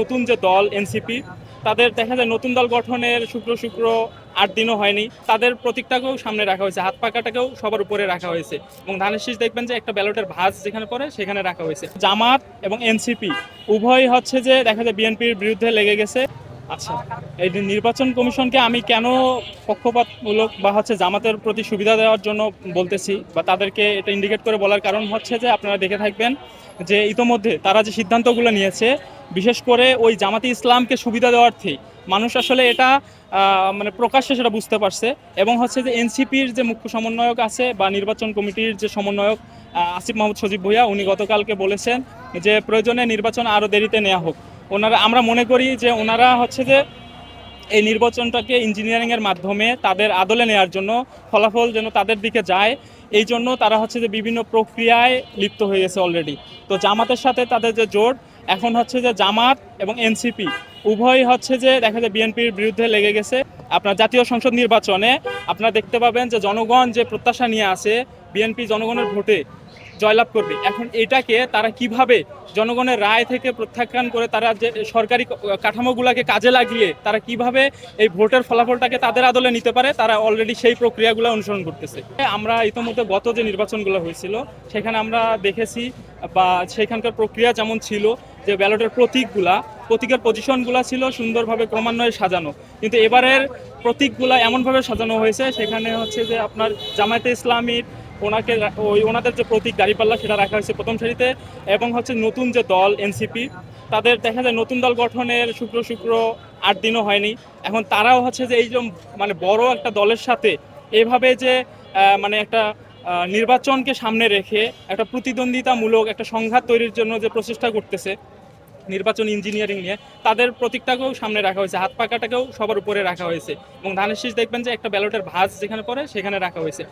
নতুন যে দল এনসিপি, তাদের দেখা যায় নতুন দল গঠনের শুক্র 8 দিনও হয়নি, তাদের প্রতীকটাকেও সামনে রাখা হয়েছে, হাত পাকাটাকেও সবার উপরে রাখা হয়েছে এবং ধানের শীষ দেখবেন যে একটা ব্যালটের ভাঁজ যেখানে পড়ে সেখানে রাখা হয়েছে। জামাত এবং এনসিপি উভয় হচ্ছে যে দেখা যায় বিএনপির বিরুদ্ধে লেগে গেছে। আচ্ছা, এই যে নির্বাচন কমিশনকে আমি কেন পক্ষপাতমূলক বা হচ্ছে জামাতের প্রতি সুবিধা দেওয়ার জন্য বলতেছি বা তাদেরকে এটা ইন্ডিকেট করে বলার কারণ হচ্ছে যে আপনারা দেখে থাকবেন যে ইতোমধ্যে তারা যে সিদ্ধান্তগুলো নিয়েছে, বিশেষ করে ওই জামাতে ইসলামকে সুবিধা দেওয়ার্থেই মানুষ আসলে এটা মানে প্রকাশ্যে সেটা বুঝতে পারছে। এবং হচ্ছে যে এনসিপির যে মুখ্য সমন্বয়ক আছে বা নির্বাচন কমিটির যে সমন্বয়ক আসিফ মাহমুদ সজীব ভুঁইয়া, উনি গতকালকে বলেছেন যে প্রয়োজনে নির্বাচন আরও দেরিতে নেওয়া হোক। আমরা মনে করি যে ওনারা হচ্ছে যে এই নির্বাচনটাকে ইঞ্জিনিয়ারিংয়ের মাধ্যমে তাদের আদলে নেওয়ার জন্য, ফলাফল যেন তাদের দিকে যায়, এই জন্য তারা হচ্ছে যে বিভিন্ন প্রক্রিয়ায় লিপ্ত হয়ে গেছে অলরেডি। তো জামাতের সাথে তাদের যে জোট, এখন হচ্ছে যে জামাত এবং এনসিপি উভয়ই হচ্ছে যে দেখা যায় বিএনপির বিরুদ্ধে লেগে গেছে। আপনার জাতীয় সংসদ নির্বাচনে আপনারা দেখতে পাবেন যে জনগণ যে প্রত্যাশা নিয়ে আসে বিএনপি জনগণের ভোটে জয়লাভ করবে, এখন এটাকে তারা কিভাবে জনগণের রায় থেকে প্রত্যাখ্যান করে তারা যে সরকারি কাঠামোগুলোকে কাজে লাগিয়ে তারা কিভাবে এই ভোটের ফলাফলটাকে তাদের আদলে নিতে পারে, তারা অলরেডি সেই প্রক্রিয়াগুলো অনুসরণ করতেছে। আমরা ইতিমধ্যে গত যে নির্বাচনগুলো হয়েছিল সেখানে আমরা দেখেছি বা সেখানকার প্রক্রিয়া যেমন ছিল যে ব্যালটের প্রতীকের পজিশনগুলো ছিল সুন্দরভাবে ক্রমান্বয়ে সাজানো, কিন্তু এবারের প্রতীকগুলো এমনভাবে সাজানো হয়েছে সেখানে হচ্ছে যে আপনার জামায়াতে ইসলামীর ওনাদের যে প্রতীক দাঁড়িপাল্লা সেটা রাখা হয়েছে প্রথম সারিতে। এবং হচ্ছে নতুন যে দল এনসিপি, তাদের দেখা যায় নতুন দল গঠনের শুক্র 8 দিনও হয়নি, এখন তারাও হচ্ছে যে এই যে মানে বড় একটা দলের সাথে এভাবে যে মানে একটা নির্বাচনকে সামনে রেখে একটা প্রতিদ্বন্দ্বিতামূলক একটা সংঘাত তৈরির জন্য যে প্রচেষ্টা করতেছে নির্বাচন ইঞ্জিনিয়ারিং নিয়ে, তাদের প্রতীকটাকেও সামনে রাখা হয়েছে, হাত পাকাটাকেও সবার উপরে রাখা হয়েছে এবং ধানের শীষ দেখবেন যে একটা ব্যালটের ভাঁজ যেখানে পড়ে সেখানে রাখা হয়েছে।